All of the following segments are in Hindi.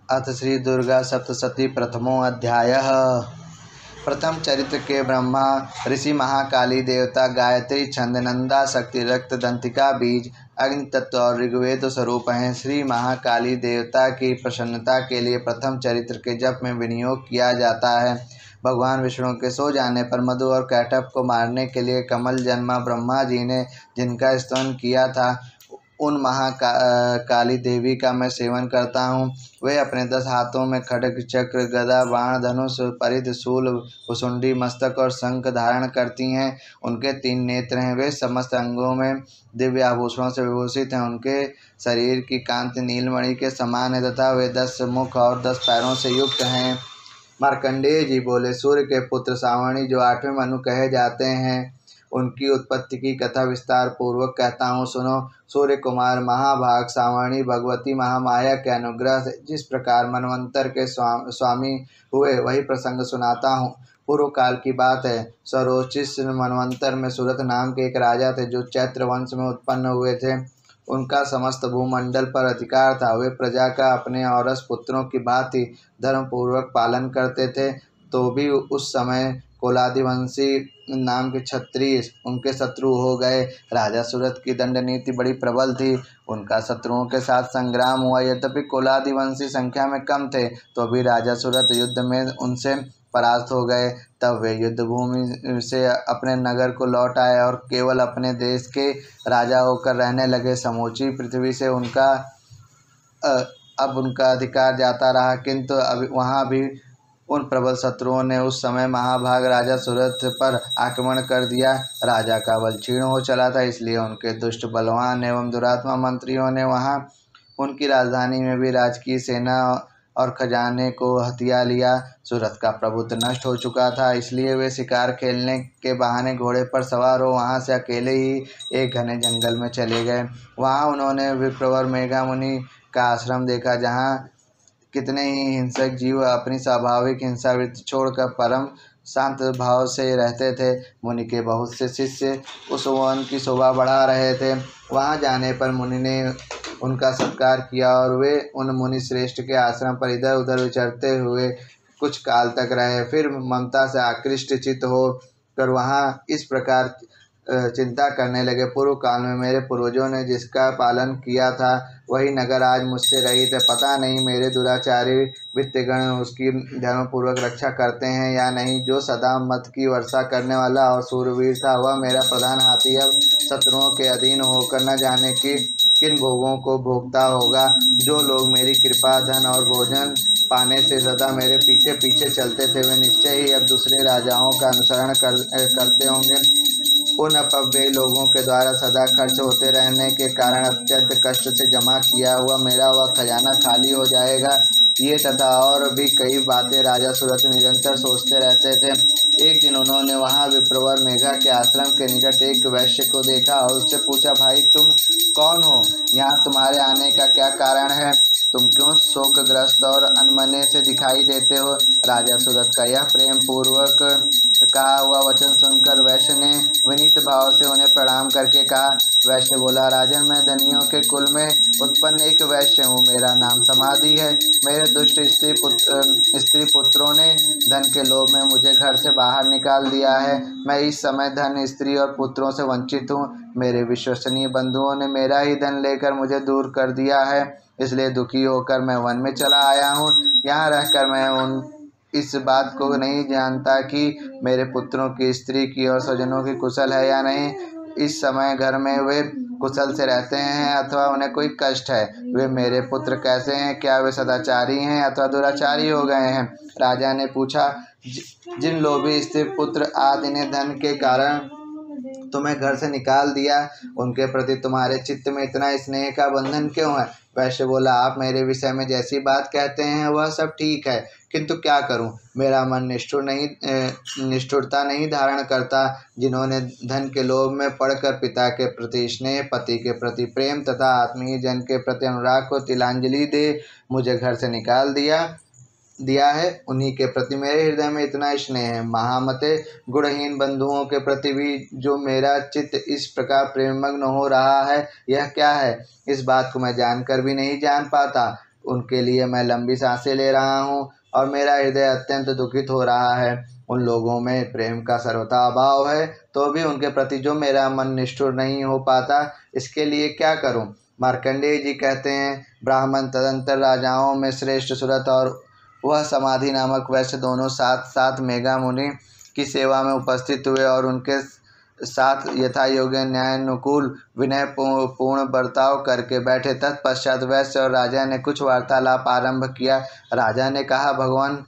अथ श्री दुर्गा सप्तशती प्रथमो अध्यायः। प्रथम चरित्र के ब्रह्मा ऋषि महाकाली देवता गायत्री छंद नंदा शक्ति रक्त दंतिका बीज अग्नि तत्व और ऋग्वेद स्वरूप हैं। श्री महाकाली देवता की प्रसन्नता के लिए प्रथम चरित्र के जप में विनियोग किया जाता है। भगवान विष्णु के सो जाने पर मधु और कैटभ को मारने के लिए कमल जन्मा ब्रह्मा जी ने जिनका स्तवन किया था, उन काली देवी का मैं सेवन करता हूँ। वे अपने 10 हाथों में खड्ग चक्र गदा बाण धनुष परिध शूल भुसुंडी मस्तक और शंख धारण करती हैं। उनके 3 नेत्र हैं। वे समस्त अंगों में दिव्य आभूषणों से विभूषित हैं। उनके शरीर की कांति नीलमणि के समान है तथा वे 10 मुख और 10 पैरों से युक्त हैं। मार्कंडेय जी बोले, सूर्य के पुत्र सावणी जो 8वें मनु कहे जाते हैं, उनकी उत्पत्ति की कथा विस्तार पूर्वक कहता हूँ, सुनो। सूर्य कुमार महाभाग सावणी भगवती महामाया के अनुग्रह से जिस प्रकार मनवंतर के स्वामी हुए, वही प्रसंग सुनाता हूँ। पूर्व काल की बात है। सरोचिस मनवंतर में सुरथ नाम के एक राजा थे, जो चैत्र वंश में उत्पन्न हुए थे। उनका समस्त भूमंडल पर अधिकार था। वे प्रजा का अपने औरस पुत्रों की भांति धर्मपूर्वक पालन करते थे। तो भी उस समय कोलादिवंशी नाम के क्षत्रिय उनके शत्रु हो गए। राजा सूरत की दंड नीति बड़ी प्रबल थी। उनका शत्रुओं के साथ संग्राम हुआ। यद्यपि कोलादिवंशी संख्या में कम थे, तो भी राजा सूरत युद्ध में उनसे परास्त हो गए। तब वे युद्ध भूमि से अपने नगर को लौट आए और केवल अपने देश के राजा होकर रहने लगे। समूची पृथ्वी से अब उनका अधिकार जाता रहा, किंतु अभी वहाँ भी उन प्रबल शत्रुओं ने उस समय महाभाग राजा सूरत पर आक्रमण कर दिया। राजा का बल क्षीण हो चला था, इसलिए उनके दुष्ट बलवान एवं दुरात्मा मंत्रियों ने वहाँ उनकी राजधानी में भी राजकीय सेना और खजाने को हथिया लिया। सूरत का प्रभुत्व नष्ट हो चुका था, इसलिए वे शिकार खेलने के बहाने घोड़े पर सवार हो वहाँ से अकेले ही एक घने जंगल में चले गए। वहाँ उन्होंने विप्रवर मेघा मुनि का आश्रम देखा, जहाँ कितने ही हिंसक जीव अपनी स्वाभाविक हिंसा वृत्ति छोड़कर परम शांत भाव से रहते थे। मुनि के बहुत से शिष्य उस वन की शोभा बढ़ा रहे थे। वहां जाने पर मुनि ने उनका सत्कार किया और वे उन मुनि श्रेष्ठ के आश्रम पर इधर उधर विचरते हुए कुछ काल तक रहे। फिर ममता से आकृष्ट चित्त हो कर वहाँ इस प्रकार चिंता करने लगे, पूर्व काल में मेरे पूर्वजों ने जिसका पालन किया था, वही नगर आज मुझसे रहित है। पता नहीं मेरे दुराचारी वित्तगण उसकी धर्मपूर्वक रक्षा करते हैं या नहीं। जो सदा मत की वर्षा करने वाला और सूरवीर था, वह मेरा प्रधान हाथी अब शत्रुओं के अधीन होकर न जाने की किन भोगों को भोगता होगा। जो लोग मेरी कृपा धन और भोजन पाने से सदा मेरे पीछे पीछे चलते थे, वे निश्चय ही अब दूसरे राजाओं का अनुसरण करते होंगे। उन अपव्ययी लोगों के द्वारा सदा खर्च होते रहने के कारण अत्यंत कष्ट से जमा किया हुआ मेरा वह खजाना खाली हो जाएगा। ये तथा और भी कई बातें राजा सूरत निरंतर सोचते रहते थे। एक दिन उन्होंने वहाँ विप्रवर मेघा के आश्रम के निकट एक वैश्य को देखा और उससे पूछा, भाई तुम कौन हो? यहाँ तुम्हारे आने का क्या कारण है? तुम क्यों शोकग्रस्त और अनमने से दिखाई देते हो? राजा सूरत का यह प्रेम पूर्वक कहा हुआ वचन सुनकर वैश्य ने विनीत भाव से उन्हें प्रणाम करके कहा। वैश्य बोला, राजन, मैं धनियों के कुल में उत्पन्न एक वैश्य हूँ। मेरा नाम समाधि है। मेरे दुष्ट स्त्री पुत्रों ने धन के लोभ में मुझे घर से बाहर निकाल दिया है। मैं इस समय धन, स्त्री और पुत्रों से वंचित हूँ। मेरे विश्वसनीय बंधुओं ने मेरा ही धन लेकर मुझे दूर कर दिया है, इसलिए दुखी होकर मैं वन में चला आया हूँ। यहाँ रहकर मैं इस बात को नहीं जानता कि मेरे पुत्रों की, स्त्री की और स्वजनों की कुशल है या नहीं। इस समय घर में वे कुशल से रहते हैं अथवा उन्हें कोई कष्ट है। वे मेरे पुत्र कैसे हैं? क्या वे सदाचारी हैं अथवा दुराचारी हो गए हैं? राजा ने पूछा, जिन लोभी स्त्री पुत्र आदि ने धन के कारण तुम्हें घर से निकाल दिया, उनके प्रति तुम्हारे चित्त में इतना स्नेह का बंधन क्यों है? वैश्य बोला, आप मेरे विषय में जैसी बात कहते हैं वह सब ठीक है, किंतु क्या करूं? मेरा मन निष्ठुरता नहीं धारण करता। जिन्होंने धन के लोभ में पड़कर पिता के प्रति स्नेह, पति के प्रति प्रेम तथा आत्मीय जन के प्रति अनुराग को तिलांजलि दे मुझे घर से निकाल दिया है, उन्हीं के प्रति मेरे हृदय में इतना स्नेह है। महामते, गुणहीन बंधुओं के प्रति भी जो मेरा चित्त इस प्रकार प्रेममग्न हो रहा है, यह क्या है? इस बात को मैं जानकर भी नहीं जान पाता। उनके लिए मैं लंबी सांसें ले रहा हूँ और मेरा हृदय अत्यंत दुखित हो रहा है। उन लोगों में प्रेम का सर्वथा अभाव है, तो भी उनके प्रति जो मेरा मन निष्ठुर नहीं हो पाता, इसके लिए क्या करूं? मार्कंडेय जी कहते हैं, ब्राह्मण तदंतर राजाओं में श्रेष्ठ सुरथ और वह समाधि नामक वैश्य दोनों साथ साथ मेघा मुनि की सेवा में उपस्थित हुए और उनके साथ यथा योग्य न्यायानुकूल विनय पूर्ण बर्ताव करके बैठे। तत्पश्चात वैश्य और राजा ने कुछ वार्तालाप आरंभ किया। राजा ने कहा, भगवान,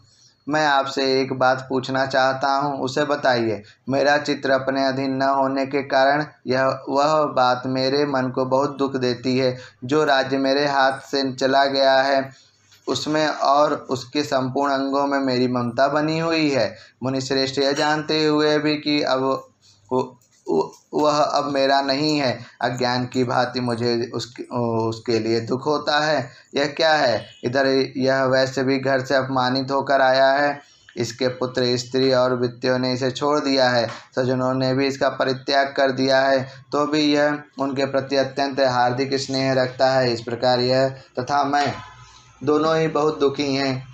मैं आपसे एक बात पूछना चाहता हूँ, उसे बताइए। मेरा चित्र अपने अधीन न होने के कारण वह बात मेरे मन को बहुत दुख देती है। जो राज्य मेरे हाथ से चला गया है उसमें और उसके संपूर्ण अंगों में मेरी ममता बनी हुई है। मुनिश्रेष्ठ, यह जानते हुए भी कि अब वह अब मेरा नहीं है, अज्ञान की भांति मुझे उसके लिए दुख होता है। यह क्या है? इधर यह वैसे भी घर से अपमानित होकर आया है, इसके पुत्र स्त्री और वित्तियों ने इसे छोड़ दिया है, सज्जनों ने भी इसका परित्याग कर दिया है, तो भी यह उनके प्रति अत्यंत हार्दिक स्नेह रखता है। इस प्रकार यह तथा मैं दोनों ही बहुत दुखी हैं।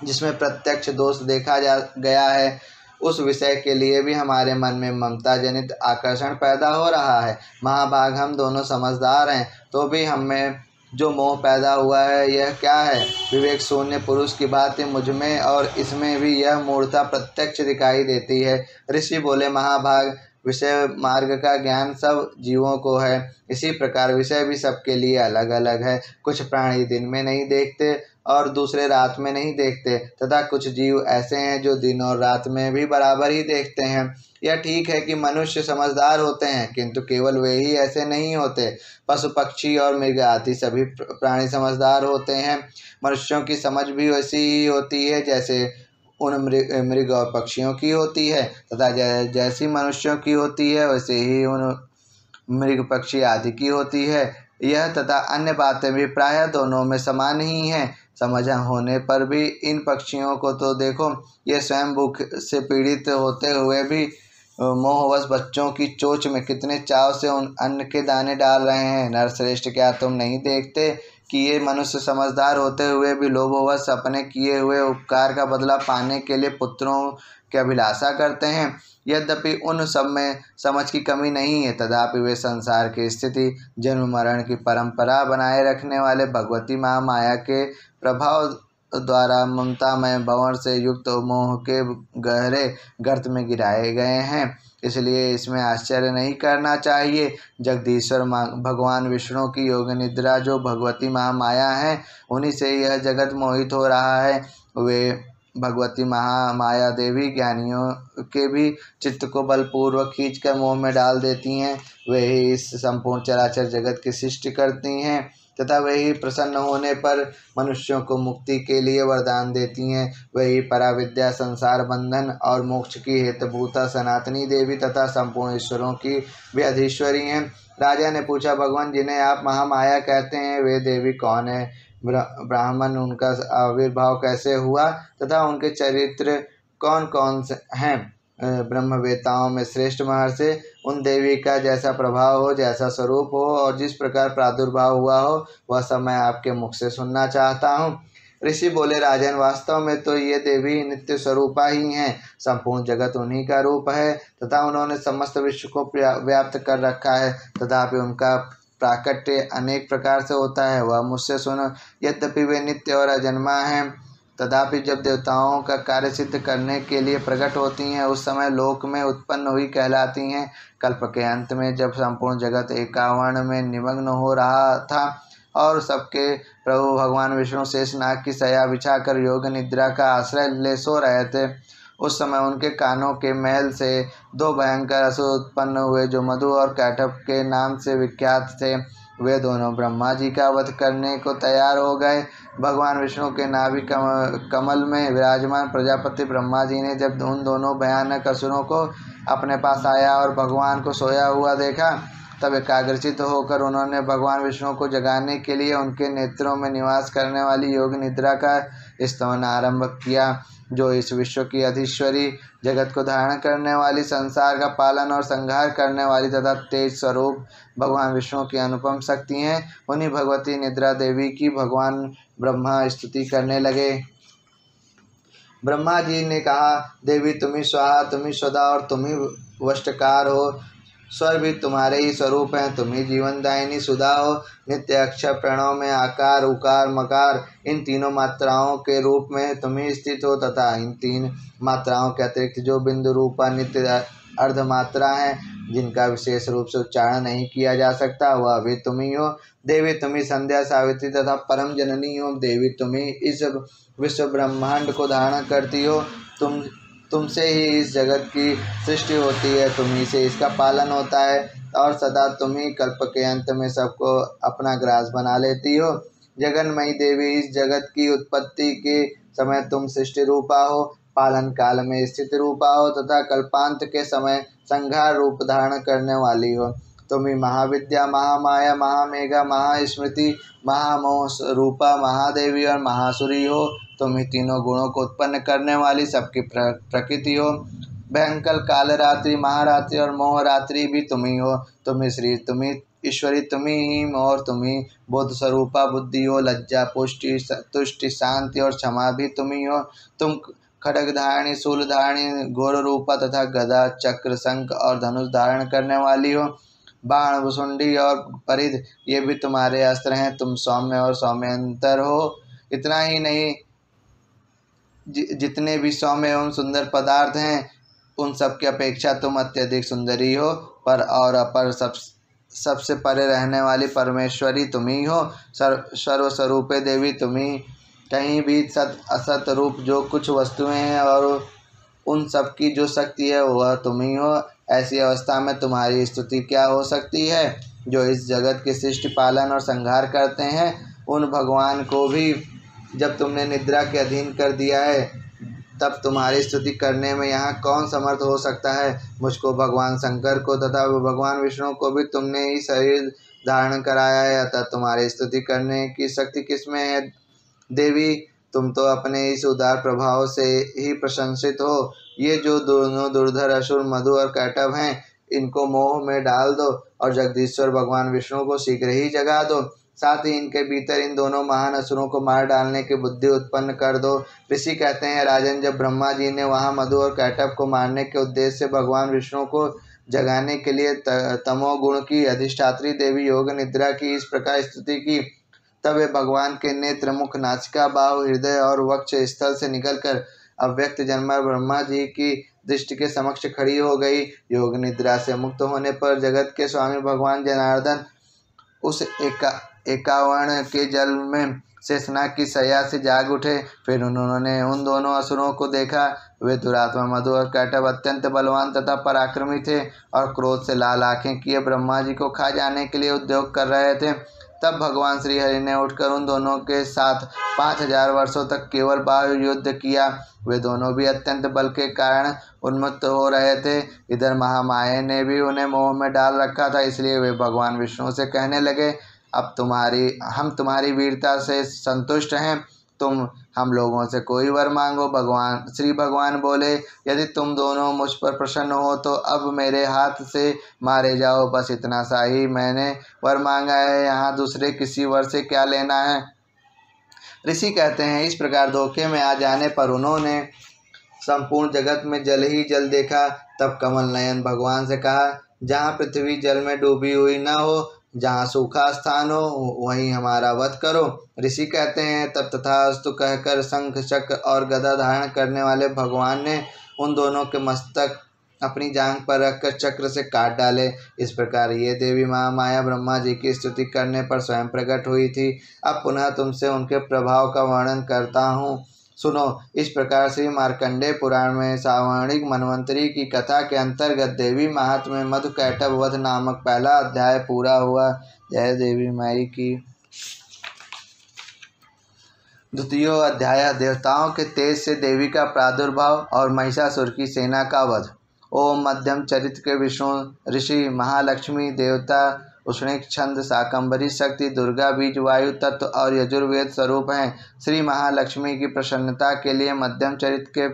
जिसमें प्रत्यक्ष दोष देखा गया है, उस विषय के लिए भी हमारे मन में ममता जनित आकर्षण पैदा हो रहा है। महाभाग, हम दोनों समझदार हैं, तो भी हमें जो मोह पैदा हुआ है यह क्या है? विवेक शून्य पुरुष की भांति मुझ में और इसमें भी यह मूर्खता प्रत्यक्ष दिखाई देती है। ऋषि बोले, महाभाग, विषय मार्ग का ज्ञान सब जीवों को है, इसी प्रकार विषय भी सबके लिए अलग अलग है। कुछ प्राणी दिन में नहीं देखते और दूसरे रात में नहीं देखते, तथा कुछ जीव ऐसे हैं जो दिन और रात में भी बराबर ही देखते हैं। यह ठीक है कि मनुष्य समझदार होते हैं, किंतु केवल वे ही ऐसे नहीं होते। पशु पक्षी और मृग आदि सभी प्राणी समझदार होते हैं। मनुष्यों की समझ भी वैसी ही होती है जैसे उन मृग और पक्षियों की होती है, तथा जैसी मनुष्यों की होती है वैसे ही उन मृग पक्षी आदि की होती है। यह तथा अन्य बातें भी प्रायः दोनों में समान ही हैं। समझ होने पर भी इन पक्षियों को तो देखो, ये स्वयं भूख से पीड़ित होते हुए भी मोहवश बच्चों की चोंच में कितने चाव से उन अन्न के दाने डाल रहे हैं। नरश्रेष्ठ, क्या तुम नहीं देखते कि ये मनुष्य समझदार होते हुए भी लोभवश अपने किए हुए उपकार का बदला पाने के लिए पुत्रों की अभिलाषा करते हैं? यद्यपि उन सब में समझ की कमी नहीं है, तथापि वे संसार की स्थिति, जन्म मरण की परंपरा बनाए रखने वाले भगवती महामाया के प्रभाव द्वारा ममतामय भंवर से युक्त मोह के गहरे गर्त में गिराए गए हैं। इसलिए इसमें आश्चर्य नहीं करना चाहिए। जगदीश्वर भगवान विष्णु की योग निद्रा जो भगवती महामाया है, उन्हीं से यह जगत मोहित हो रहा है। वे भगवती महामाया देवी ज्ञानियों के भी चित्त को बलपूर्वक खींचकर मोह में डाल देती हैं। वे ही इस संपूर्ण चराचर जगत की सृष्टि करती हैं, तथा वही प्रसन्न होने पर मनुष्यों को मुक्ति के लिए वरदान देती हैं। वही पराविद्या, संसार बंधन और मोक्ष की हेतुभूता सनातनी देवी तथा संपूर्ण ईश्वरों की भी अधीश्वरी हैं। राजा ने पूछा, भगवान, जिन्हें आप महामाया कहते हैं, वे देवी कौन है? ब्राह्मण, उनका आविर्भाव कैसे हुआ तथा उनके चरित्र कौन कौन से हैं? ब्रह्मवेताओं में श्रेष्ठ महर्षि, उन देवी का जैसा प्रभाव हो, जैसा स्वरूप हो और जिस प्रकार प्रादुर्भाव हुआ हो, वह सब मैं आपके मुख से सुनना चाहता हूँ। ऋषि बोले, राजन, वास्तव में तो ये देवी नित्य स्वरूपा ही हैं। संपूर्ण जगत उन्हीं का रूप है तथा उन्होंने समस्त विश्व को व्याप्त कर रखा है, तथापि उनका प्राकट्य अनेक प्रकार से होता है। वह मुझसे सुनो। यद्यपि वे नित्य और अजन्मा हैं, तथापि जब देवताओं का कार्य सिद्ध करने के लिए प्रकट होती हैं, उस समय लोक में उत्पन्न हुई कहलाती हैं। कल्प के अंत में जब संपूर्ण जगत एकावर्ण में निमग्न हो रहा था और सबके प्रभु भगवान विष्णु शेषनाग की शया बिछाकर योग निद्रा का आश्रय ले सो रहे थे, उस समय उनके कानों के मैल से दो भयंकर असुर उत्पन्न हुए, जो मधु और कैटभ के नाम से विख्यात थे। वे दोनों ब्रह्मा जी का वध करने को तैयार हो गए। भगवान विष्णु के नाभि कमल में विराजमान प्रजापति ब्रह्मा जी ने जब उन दोनों भयानक असुरों को अपने पास आया और भगवान को सोया हुआ देखा, तब एकाग्रचित होकर उन्होंने भगवान विष्णु को जगाने के लिए उनके नेत्रों में निवास करने वाली योग निद्रा का स्तवन आरंभ किया, जो इस विश्व की अधीश्वरी, जगत को धारण करने वाली, संसार का पालन और संहार करने वाली तथा तेज स्वरूप भगवान विष्णु की अनुपम शक्ति हैं। उन्हीं भगवती निद्रा देवी की भगवान ब्रह्मा स्तुति करने लगे। ब्रह्मा जी ने कहा, देवी तुम्ही स्वाहा, तुम्ही स्वधा और तुम्ही वष्टकार हो। स्वर भी तुम्हारे ही स्वरूप हैं। तुम्ही जीवनदायिनी सुधा हो। नित्य अक्षर प्रणव में आकार, उकार, मकार इन तीनों मात्राओं के रूप में तुम्ही स्थित हो तथा इन तीन मात्राओं के अतिरिक्त जो बिंदु रूपा नित्य अर्धमात्रा हैं, जिनका विशेष रूप से उच्चारण नहीं किया जा सकता, वह भी तुम्ही हो। देवी तुम्ही संध्या, सावित्री तथा परम जननी हो। देवी तुम्ही इस विश्व ब्रह्मांड को धारण करती हो। तुमसे ही इस जगत की सृष्टि होती है, तुम्ही से इसका पालन होता है और सदा तुम्ही कल्प के अंत में सबको अपना ग्रास बना लेती हो। जगन्मयी देवी, इस जगत की उत्पत्ति के समय तुम सृष्टि रूपा हो, पालन काल में स्थित रूपा हो तथा कल्पांत के समय संहार रूप धारण करने वाली हो। तुम्ही महाविद्या, महामाया, महामेघा, महास्मृति, महामोह रूपा महादेवी और महासुरी हो। तुम ही तीनों गुणों को उत्पन्न करने वाली सबकी प्रकृति हो। भयंकर कालरात्रि, महारात्रि और मोहरात्रि भी तुम्ही हो। तुम्ही श्री, तुम्ही ईश्वरी, तुम्ही ही और तुम्ही बोध स्वरूपा बुद्धि हो। लज्जा, पुष्टि, तुष्टि, शांति और क्षमा भी तुम्ही हो। तुम खड्गधारिणी, शूलधारिणी, घोर रूपा तथा गदा, चक्र, शंख और धनुष धारण करने वाली हो। बाण, भुसुंडी और परिध ये भी तुम्हारे अस्त्र हैं। तुम सौम्य और सौम्यंतर हो। इतना ही नहीं, जितने भी सौम्य एवं सुंदर पदार्थ हैं, उन सब की अपेक्षा तुम अत्यधिक सुंदरी हो। पर और अपर सबसे परे रहने वाली परमेश्वरी तुम्ही हो। सर्वस्वरूपे देवी तुम्ही, कहीं भी सत असत रूप जो कुछ वस्तुएं हैं और उन सब की जो शक्ति है वह तुम्ही हो। ऐसी अवस्था में तुम्हारी स्तुति क्या हो सकती है? जो इस जगत के सृष्टि, पालन और संहार करते हैं, उन भगवान को भी जब तुमने निद्रा के अधीन कर दिया है, तब तुम्हारी स्तुति करने में यहाँ कौन समर्थ हो सकता है? मुझको, भगवान शंकर को तथा भगवान विष्णु को भी तुमने ही शरीर धारण कराया है, अतः तुम्हारी स्तुति करने की शक्ति किसमें है? देवी, तुम तो अपने इस उदार प्रभाव से ही प्रशंसित हो। ये जो दोनों दुर्धर असुर मधु और कैटभ हैं, इनको मोह में डाल दो और जगदीश्वर भगवान विष्णु को शीघ्र ही जगा दो। साथ ही इनके भीतर इन दोनों महान असुरों को मार डालने की बुद्धि उत्पन्न कर दो। ऋषि कहते हैं, राजन, जब ब्रह्मा जी ने वहाँ मधु और कैटभ को मारने के उद्देश्य से भगवान विष्णु को जगाने के लिए तमोगुण की अधिष्ठात्री देवी योग निद्रा की इस प्रकार स्तुति की, तब वे भगवान के नेत्र, मुख, नासिका, बाहु, हृदय और वक्ष स्थल से निकलकर अव्यक्त जन्मा ब्रह्मा जी की दृष्टि के समक्ष खड़ी हो गई। योग निद्रा से मुक्त होने पर जगत के स्वामी भगवान जनार्दन उस एकावर्ण के जल में शेषनाग की शैया से जाग उठे। फिर उन्होंने उन दोनों असुरों को देखा। वे दुरात्मा मधु और कैटभ अत्यंत बलवान तथा पराक्रमी थे और क्रोध से लाल आंखें किए ब्रह्मा जी को खा जाने के लिए उद्योग कर रहे थे। तब भगवान श्री हरि ने उठकर उन दोनों के साथ 5000 वर्षों तक केवल बाहु युद्ध किया। वे दोनों भी अत्यंत बल के कारण उन्मत्त हो रहे थे। इधर महामाया ने भी उन्हें मोह में डाल रखा था, इसलिए वे भगवान विष्णु से कहने लगे, अब हम तुम्हारी वीरता से संतुष्ट हैं, तुम हम लोगों से कोई वर मांगो। श्री भगवान बोले, यदि तुम दोनों मुझ पर प्रसन्न हो तो अब मेरे हाथ से मारे जाओ, बस इतना सा ही मैंने वर मांगा है, यहाँ दूसरे किसी वर से क्या लेना है। ऋषि कहते हैं, इस प्रकार धोखे में आ जाने पर उन्होंने संपूर्ण जगत में जल ही जल देखा। तब कमल नयन भगवान से कहा, जहाँ पृथ्वी जल में डूबी हुई न हो, जहाँ सूखा स्थान हो, वहीं हमारा वध करो। ऋषि कहते हैं, तब तथास्तु कहकर शंख, चक्र और गदा धारण करने वाले भगवान ने उन दोनों के मस्तक अपनी जांघ पर रखकर चक्र से काट डाले। इस प्रकार ये देवी महामाया ब्रह्मा जी की स्तुति करने पर स्वयं प्रकट हुई थी। अब पुनः तुमसे उनके प्रभाव का वर्णन करता हूँ, सुनो। इस प्रकार श्री मार्कंडेय पुराण में सावर्णिक मन्वंतरी की कथा के अंतर्गत देवी महात्म्य में मधु कैटभ वध नामक पहला अध्याय पूरा हुआ। जय देवी माई की। द्वितीय अध्याय, देवताओं के तेज से देवी का प्रादुर्भाव और महिषासुर की सेना का वध। ओम मध्यम चरित्र के विष्णु ऋषि महालक्ष्मी देवता उष्णिक छंद शाकंभरी शक्ति दुर्गा बीज वायु तत्व और यजुर्वेद स्वरूप हैं। श्री महालक्ष्मी की प्रसन्नता के लिए मध्यम चरित्र के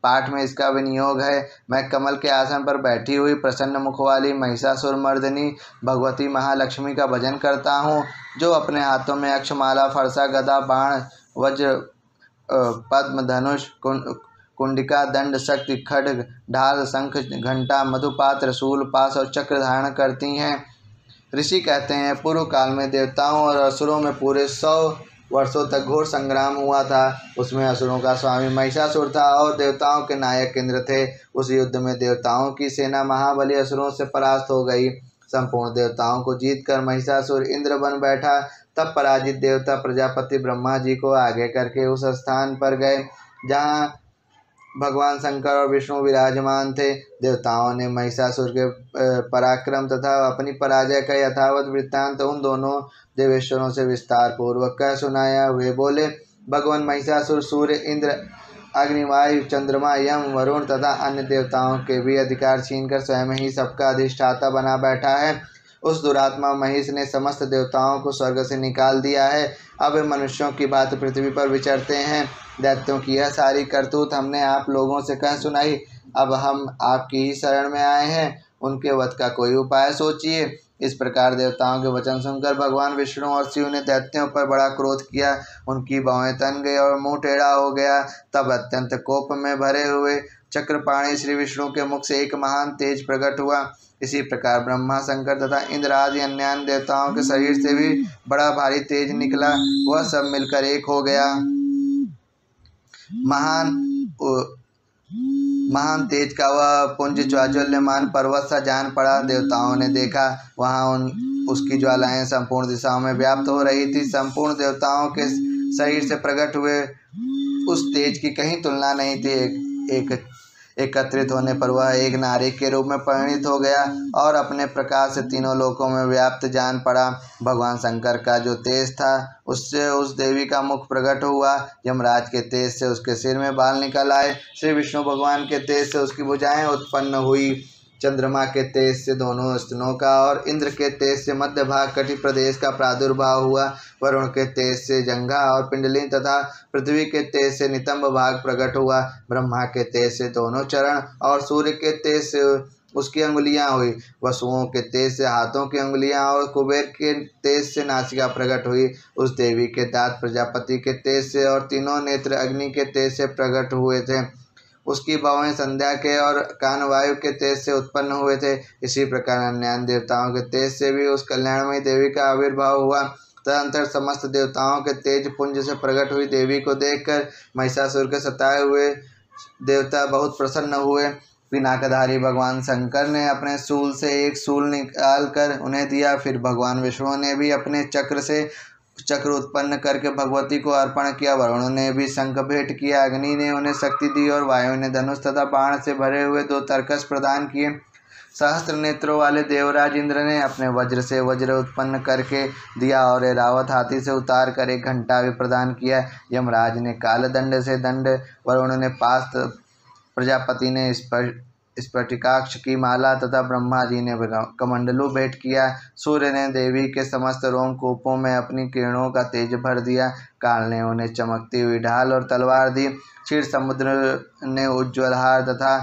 पाठ में इसका विनियोग है। मैं कमल के आसन पर बैठी हुई प्रसन्न मुख वाली महिषासुर मर्दिनी भगवती महालक्ष्मी का भजन करता हूँ, जो अपने हाथों में अक्षमाला फरसा गदा बाण वज्र पद्म धनुष कुंडिका दंड शक्ति खड्ग ढाल शंख घंटा मधुपात्र शूल पास और चक्र धारण करती हैं। ऋषि कहते हैं, पूर्व काल में देवताओं और असुरों में पूरे 100 वर्षों तक घोर संग्राम हुआ था। उसमें असुरों का स्वामी महिषासुर था और देवताओं के नायक इंद्र थे। उस युद्ध में देवताओं की सेना महाबली असुरों से परास्त हो गई। संपूर्ण देवताओं को जीतकर महिषासुर इंद्र बन बैठा। तब पराजित देवता प्रजापति ब्रह्मा जी को आगे करके उस स्थान पर गए जहाँ भगवान शंकर और विष्णु विराजमान थे। देवताओं ने महिषासुर के पराक्रम तथा अपनी पराजय का यथावत वृत्तांत उन दोनों देवेश्वरों से विस्तार पूर्वक कह सुनाया। वे बोले, भगवान महिषासुर सूर्य इंद्र अग्निवायु चंद्रमा यम वरुण तथा अन्य देवताओं के भी अधिकार छीनकर स्वयं ही सबका अधिष्ठाता बना बैठा है। उस दुरात्मा महिष ने समस्त देवताओं को स्वर्ग से निकाल दिया है। अब मनुष्यों की बात पृथ्वी पर विचरते हैं। दैत्यों की यह सारी करतूत हमने आप लोगों से कह सुनाई। अब हम आपकी ही शरण में आए हैं, उनके वध का कोई उपाय सोचिए। इस प्रकार देवताओं के वचन सुनकर भगवान विष्णु और शिव ने दैत्यों पर बड़ा क्रोध किया। उनकी भौहें तन गई और मुंह टेढ़ा हो गया। तब अत्यंत कोप में भरे हुए चक्रपाणी श्री विष्णु के मुख से एक महान तेज प्रकट हुआ। इसी प्रकार ब्रह्मा शंकर तथा इंद्र आदि अन्य देवताओं के शरीर से भी बड़ा भारी तेज निकला। वह सब मिलकर एक हो गया। महान तेज का वह पुंज ज्वाज्वल्यमान पर्वत सा जान पड़ा। देवताओं ने देखा, वहाँ उसकी ज्वालाएं संपूर्ण दिशाओं में व्याप्त हो रही थी। संपूर्ण देवताओं के शरीर से प्रकट हुए उस तेज की कहीं तुलना नहीं थी। एकत्रित होने पर वह एक नारी के रूप में परिणित हो गया और अपने प्रकाश से तीनों लोकों में व्याप्त जान पड़ा। भगवान शंकर का जो तेज था उससे उस देवी का मुख प्रकट हुआ। यमराज के तेज से उसके सिर में बाल निकल आए। श्री विष्णु भगवान के तेज से उसकी भुजाएं उत्पन्न हुई। चंद्रमा के तेज से दोनों स्तनों का और इंद्र के तेज से मध्य भाग कटि प्रदेश का प्रादुर्भाव हुआ। वरुण के तेज से जंघा और पिंडली तथा पृथ्वी के तेज से नितंब भाग प्रकट हुआ। ब्रह्मा के तेज से दोनों चरण और सूर्य के तेज से उसकी अंगुलियां हुई। वसुओं के तेज से हाथों की अंगुलियां और कुबेर के तेज से नासिका प्रकट हुई। उस देवी के दांत प्रजापति के तेज से और तीनों नेत्र अग्नि के तेज से प्रकट हुए थे। उसकी भौहें संध्या के और कान वायु के तेज से उत्पन्न हुए थे। इसी प्रकार अन्य देवताओं के तेज से भी उस कल्याणमयी देवी का आविर्भाव हुआ। तदंतर समस्त देवताओं के तेज पुंज से प्रकट हुई देवी को देखकर महिषासुर के सताए हुए देवता बहुत प्रसन्न हुए। पिनाकधारी भगवान शंकर ने अपने शूल से एक शूल निकाल कर उन्हें दिया। फिर भगवान विष्णु ने भी अपने चक्र से चक्र उत्पन्न करके भगवती को अर्पण किया। वरुण ने भी शंख भेंट किया। अग्नि ने उन्हें शक्ति दी और वायु ने धनुष तथा बाण से भरे हुए 2 तरकस प्रदान किए। सहस्त्र नेत्रों वाले देवराज इंद्र ने अपने वज्र से वज्र उत्पन्न करके दिया और ऐरावत हाथी से उतार कर एक घंटा भी प्रदान किया। यमराज ने काल दंड से दंड, वरुण ने पास, प्रजापति ने स्फटिकाक्ष की माला तथा ब्रह्मा जी ने कमंडलू भेंट किया। सूर्य ने देवी के समस्त रोमकूपों में अपनी किरणों का तेज भर दिया। काल ने उन्हें चमकती हुई ढाल और तलवार दी। क्षीर समुद्र ने उज्ज्वल हार तथा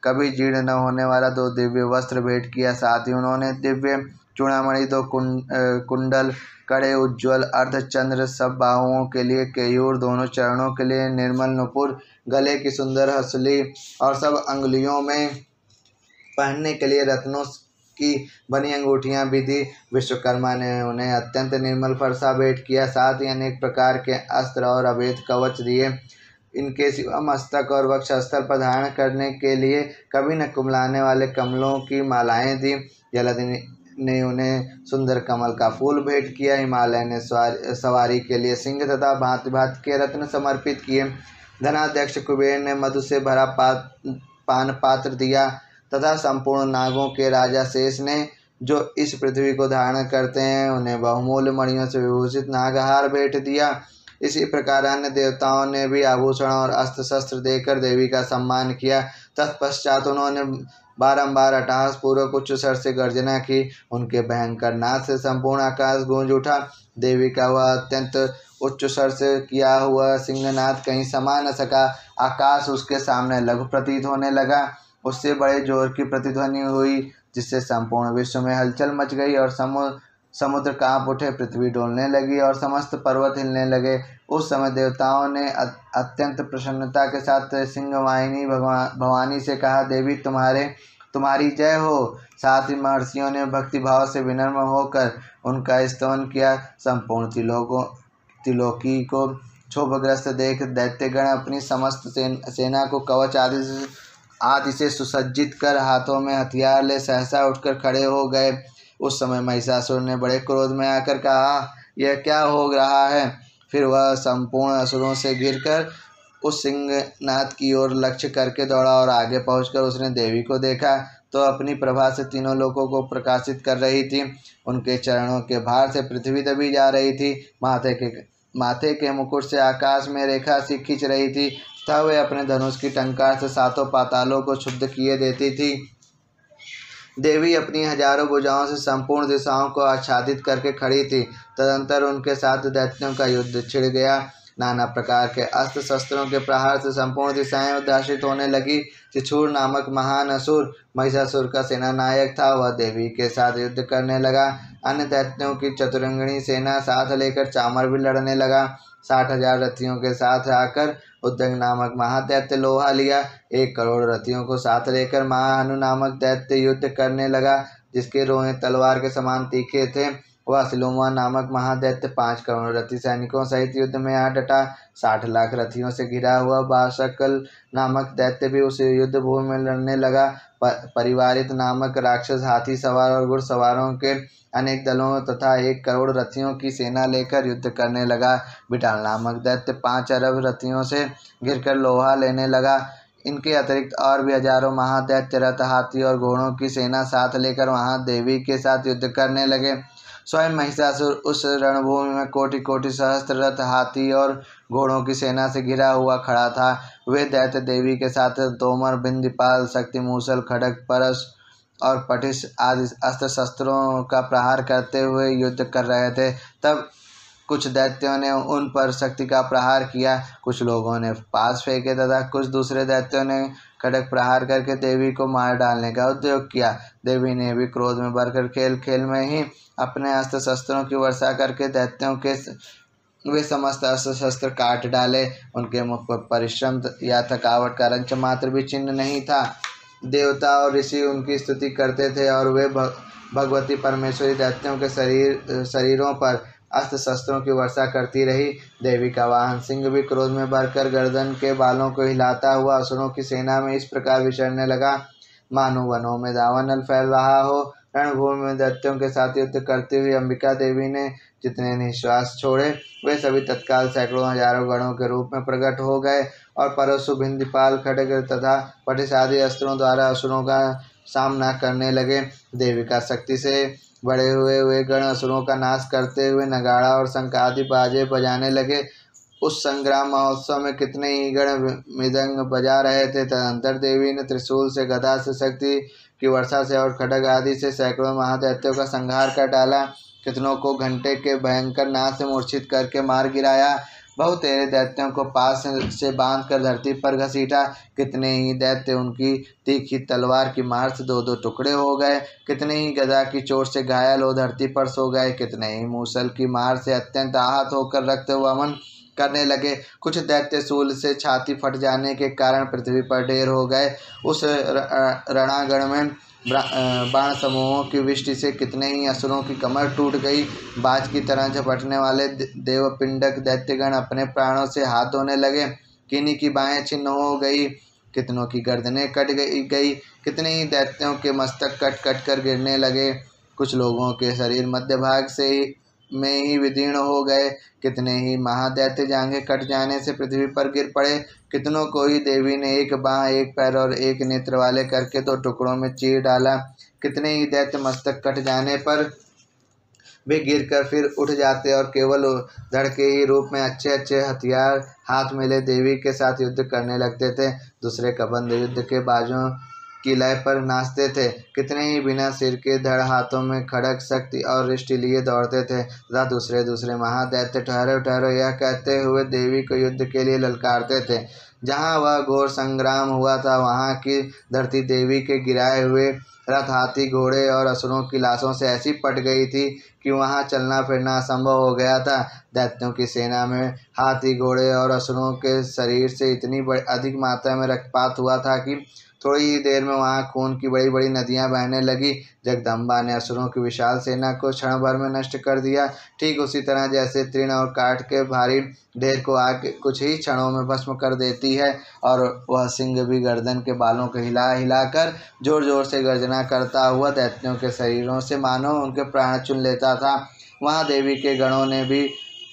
कभी जीर्ण न होने वाला 2 दिव्य वस्त्र भेंट किया। साथ ही उन्होंने दिव्य चूड़ामणि 2 कुंडल, कड़े उज्ज्वल अर्धचंद्र, सब बाहुओं के लिए केयूर, दोनों चरणों के लिए निर्मल नुपुर, गले की सुंदर हंसली और सब अंगुलियों में पहनने के लिए रत्नों की बनी अंगूठियां भी दी। विश्वकर्मा ने उन्हें अत्यंत निर्मल फरसा भेंट किया। साथ ही अनेक प्रकार के अस्त्र और अभेद कवच दिए। इनके सिवा मस्तक और वक्षस्थल पर धारण करने के लिए कभी न कुमलाने वाले कमलों की मालाएं दी। जलधि ने उन्हें सुंदर कमल का फूल भेंट किया। हिमालय ने सवारी के लिए सिंह तथा भांति भांति के रत्न समर्पित किए। धनाध्यक्ष कुबेर ने मधु से भरा पान पात्र दिया तथा संपूर्ण नागों के राजा शेष ने, जो इस पृथ्वी को धारण करते हैं, उन्हें बहुमूल्य मणियों से विभूषित नागहार भेंट दिया। इसी प्रकार अन्य देवताओं ने भी आभूषण और अस्त्र शस्त्र देकर देवी का सम्मान किया। तत्पश्चात उन्होंने बारंबार अट्टहास पूर्वक उच्च स्वर से गर्जना की। उनके भयंकर नाद से संपूर्ण आकाश गूंज उठा। देवी का वह अत्यंत उच्च स्वर से किया हुआ सिंहनाद कहीं समा न सका। आकाश उसके सामने लघु प्रतीत होने लगा। उससे बड़े जोर की प्रतिध्वनि हुई, जिससे संपूर्ण विश्व में हलचल मच गई और समुद्र कांप उठे, पृथ्वी डोलने लगी और समस्त पर्वत हिलने लगे। उस समय देवताओं ने अत्यंत प्रसन्नता के साथ सिंहवाहिनी भवानी से कहा, देवी तुम्हारी जय हो। साथ ही महर्षियों ने भक्ति भाव से विनम्र होकर उनका स्तवन किया। संपूर्ण त्रिलोकी को क्षोभग्रस्त देख दैत्यगण अपनी समस्त सेना को कवच आदि से सुसज्जित कर हाथों में हथियार ले सहसा उठकर खड़े हो गए। उस समय महिषासुर ने बड़े क्रोध में आकर कहा, यह क्या हो रहा है। फिर वह संपूर्ण असुरों से घिरकर उस सिंहनाद की ओर लक्ष्य करके दौड़ा और आगे पहुंचकर उसने देवी को देखा तो अपनी प्रभा से तीनों लोकों को प्रकाशित कर रही थी। उनके चरणों के भार से पृथ्वी दबी जा रही थी। माथे के मुकुट से आकाश में रेखा सी खींच रही थी तथा वे अपने धनुष की टंकार से सातों पातालों को क्षुब्ध किए देती थी। देवी अपनी हजारों भुजाओं से संपूर्ण दिशाओं को आच्छादित करके खड़ी थी। तदंतर उनके साथ दैत्यों का युद्ध छिड़ गया। नाना प्रकार के अस्त्र शस्त्रों के प्रहार से संपूर्ण दिशाएं उद्भासित होने लगी। त्रिशूर नामक महान असुर महिषासुर का सेनानायक था, वह देवी के साथ युद्ध करने लगा। अन्य दैत्यों की चतुरंगिणी सेना साथ लेकर चामर भी लड़ने लगा। 60,000 रथियों के साथ आकर उद्दंग नामक महादैत्य लोहा लिया। 1 करोड़ रथियों को साथ लेकर महाहनु नामक दैत्य युद्ध करने लगा, जिसके रोएं तलवार के समान तीखे थे। वह असिलोमा नामक महादैत्य 5 करोड़ रथी सैनिकों सहित युद्ध में आ डटा। 60 लाख रथियों से घिरा हुआ बाशकल नामक दैत्य भी उस युद्ध भूमि में लड़ने लगा। परिवारित नामक राक्षस हाथी सवार और घुड़सवारों के अनेक दलों तथा 1 करोड़ रथियों की सेना लेकर युद्ध करने लगा। बिटाल नामक दैत्य 5 अरब रथियों से घिरकर लोहा लेने लगा। इनके अतिरिक्त और भी हजारों महादैत्य रथ, हाथी और घोड़ों की सेना साथ लेकर वहां देवी के साथ युद्ध करने लगे। स्वयं महिषासुर उस रणभूमि में कोटि कोटि सहस्त्र रथ, हाथी और घोड़ों की सेना से घिरा हुआ खड़ा था। वे दैत्य देवी के साथ तोमर, बिंदीपाल, शक्ति, मूसल, खड्ग, परश और पटिश आदि अस्त्र शस्त्रों का प्रहार करते हुए युद्ध कर रहे थे। तब कुछ दैत्यों ने उन पर शक्ति का प्रहार किया, कुछ लोगों ने पास फेंके तथा कुछ दूसरे दैत्यों ने खड्ग प्रहार करके देवी को मार डालने का उद्योग किया। देवी ने भी क्रोध में भरकर खेल खेल में ही अपने अस्त्र शस्त्रों की वर्षा करके दैत्यों के वे समस्त अस्त्र शस्त्र काट डाले। उनके मुख पर परिश्रम या थकावट का रंच मात्र भी चिन्ह नहीं था। देवता और ऋषि उनकी स्तुति करते थे और वे भगवती परमेश्वरी दैत्यों के शरीरों पर अस्त्र शस्त्रों की वर्षा करती रही। देवी का वाहन सिंह भी क्रोध में भरकर गर्दन के बालों को हिलाता हुआ असुरों की सेना में इस प्रकार विचरने लगा, मानो वनों में दावानल फैल रहा हो। रणभूमि में दैत्यों के साथ युद्ध करती हुई अंबिका देवी ने जितने निश्वास छोड़े, वे सभी तत्काल सैकड़ों हजारों गणों के रूप में प्रकट हो गए और परशु, भिंदीपाल, खड्ग तथा पटिश आदि अस्त्रों द्वारा असुरों का सामना करने लगे। देवी का शक्ति से बड़े हुए वे गण असुरों का नाश करते हुए नगाड़ा और शंख आदि बाजे बजाने लगे। उस संग्राम महोत्सव में कितने ही गण मृदंग बजा रहे थे। तदंतर देवी ने त्रिशूल से, गदा से, शक्ति की वर्षा से और खड्ग आदि से सैकड़ों महादैत्यों का संहार कर डाला। कितनों को घंटे के भयंकर नाद से मूर्छित करके मार गिराया। बहुतेरे दैत्यों को पास से बांधकर धरती पर घसीटा। कितने ही दैत्य उनकी तीखी तलवार की मार से 2-2 टुकड़े हो गए। कितने ही गदा की चोट से घायल हो धरती पर सो गए। कितने ही मूसल की मार से अत्यंत आहत होकर रक्त वमन करने लगे। कुछ दैत्य शूल से छाती फट जाने के कारण पृथ्वी पर ढेर हो गए। उस रणांगण में बाण समूहों की वृष्टि से कितने ही असुरों की कमर टूट गई। बाज की तरह झपटने वाले देवपिंडक दैत्यगण अपने प्राणों से हाथ धोने लगे। किन्हीं की बाहें छिन्न हो गई, कितनों की गर्दनें कट गई। कितने ही दैत्यों के मस्तक कट कट कर गिरने लगे। कुछ लोगों के शरीर मध्य भाग में ही विदीर्ण हो गए। कितने ही महादैत्य जांघें कट जाने से पृथ्वी पर गिर पड़े। कितनों को ही देवी ने 1 बाँह, 1 पैर और 1 नेत्र वाले करके 2 टुकड़ों में चीर डाला। कितने ही दैत्य मस्तक कट जाने पर वे गिरकर फिर उठ जाते और केवल धड़ के ही रूप में अच्छे अच्छे हथियार हाथ में ले देवी के साथ युद्ध करने लगते थे। दूसरे कबंध युद्ध के बाजों की लय पर नाचते थे। कितने ही बिना सिर के धड़ हाथों में खड़ग शक्ति और रिष्टि लिए दौड़ते थे तथा दूसरे दूसरे महादैत्य ठहरो ठहरो यह कहते हुए देवी को युद्ध के लिए ललकारते थे। जहाँ वह घोर संग्राम हुआ था वहाँ की धरती देवी के गिराए हुए रथ, हाथी, घोड़े और असुरों की लाशों से ऐसी पट गई थी कि वहाँ चलना फिरना असंभव हो गया था। दैत्यों की सेना में हाथी, घोड़े और असुरों के शरीर से इतनी अधिक मात्रा में रक्तपात हुआ था कि थोड़ी ही देर में वहाँ खून की बड़ी बड़ी नदियाँ बहने लगी। जगदम्बा ने असुरों की विशाल सेना को क्षण भर में नष्ट कर दिया। ठीक उसी तरह जैसे तृण और काठ के भारी ढेर को आग कुछ ही क्षणों में भस्म कर देती है, और वह सिंह भी गर्दन के बालों को हिला हिलाकर जोर जोर से गर्जना करता हुआ दैत्यों के शरीरों से मानो उनके प्राण चुन लेता था। वहाँ देवी के गणों ने भी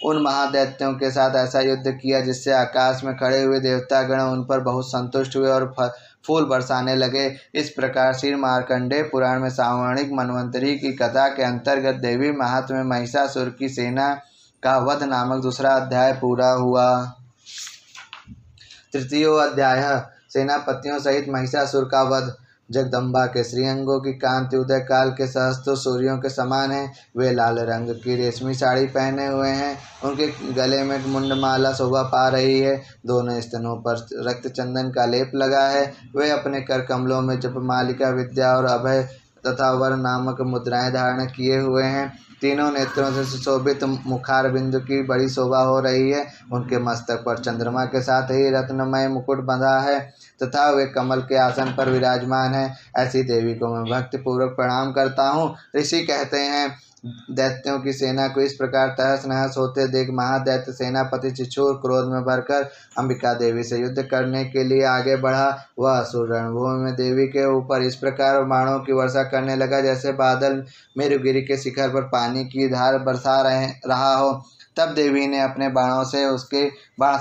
उन महादैत्यों के साथ ऐसा युद्ध किया जिससे आकाश में खड़े हुए देवतागण उन पर बहुत संतुष्ट हुए और फूल बरसाने लगे। इस प्रकार श्री मार्कंडेय पुराण में सावर्णिक मन्वंतरी की कथा के अंतर्गत देवी महात्म्य में महिषासुर की सेना का वध नामक दूसरा अध्याय पूरा हुआ। तृतीय अध्याय सेनापतियों सहित महिषासुर का वध। जगदम्बा के श्रीअंगों की कांति उदय काल के सहस्त्र सूर्यों के समान है। वे लाल रंग की रेशमी साड़ी पहने हुए हैं। उनके गले में मुंडमाला शोभा पा रही है। दोनों स्तनों पर रक्त चंदन का लेप लगा है। वे अपने कर कमलों में जपमालिका, विद्या और अभय तथा वर नामक मुद्राएं धारण किए हुए हैं। तीनों नेत्रों से सुशोभित मुखार बिंदु की बड़ी शोभा हो रही है। उनके मस्तक पर चंद्रमा के साथ ही रत्नमय मुकुट बंधा है तथा वे कमल के आसन पर विराजमान है। ऐसी देवी को मैं भक्ति पूर्वक प्रणाम करता हूँ। ऋषि कहते हैं, दैत्यों की सेना को इस प्रकार तहस नहस होते देख महादैत्य सेनापति चिछोर क्रोध में भरकर अंबिका देवी से युद्ध करने के लिए आगे बढ़ा। वह असुर रणभूमि में देवी के ऊपर इस प्रकार बाणों की वर्षा करने लगा जैसे बादल मेरुगिरी के शिखर पर पानी की धार बरसा रहा हो। तब देवी ने अपने बाणों से उसके बाण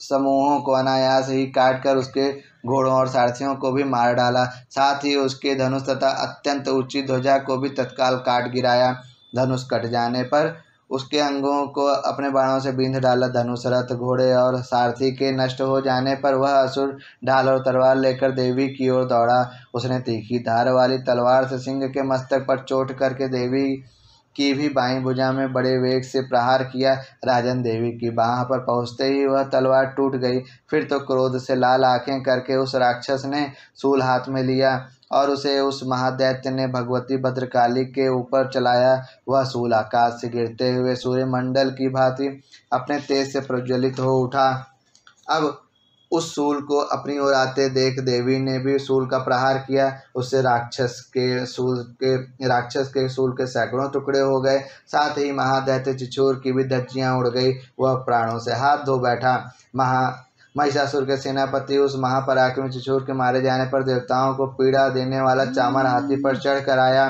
समूहों को अनायास ही काटकर उसके घोड़ों और सारथियों को भी मार डाला। साथ ही उसके धनुष तथा अत्यंत ऊंची ध्वजा को भी तत्काल काट गिराया। धनुष कट जाने पर उसके अंगों को अपने बाणों से बींध डाला। धनुष, रथ, घोड़े और सारथी के नष्ट हो जाने पर वह असुर ढाल और तलवार लेकर देवी की ओर दौड़ा। उसने तीखी धार वाली तलवार से सिंह के मस्तक पर चोट करके देवी की भी बाईं भुजा में बड़े वेग से प्रहार किया। राजन, देवी की बाह पर पहुंचते ही वह तलवार टूट गई। फिर तो क्रोध से लाल आंखें करके उस राक्षस ने शूल हाथ में लिया और उसे उस महादैत्य ने भगवती भद्रकाली के ऊपर चलाया। वह शूल आकाश से गिरते हुए सूर्यमंडल की भांति अपने तेज से प्रज्वलित हो उठा। अब उस शूल को अपनी ओर आते देख देवी ने भी शूल का प्रहार किया। उससे राक्षस के शूल के सैकड़ों टुकड़े हो गए। साथ ही महादैत्य चिछोर की भी धज्जियां उड़ गई। वह प्राणों से हाथ धो बैठा। महिषासुर के सेनापति उस महापराक्रमी चिछोर के मारे जाने पर देवताओं को पीड़ा देने वाला चामर हाथी पर चढ़ कर आया।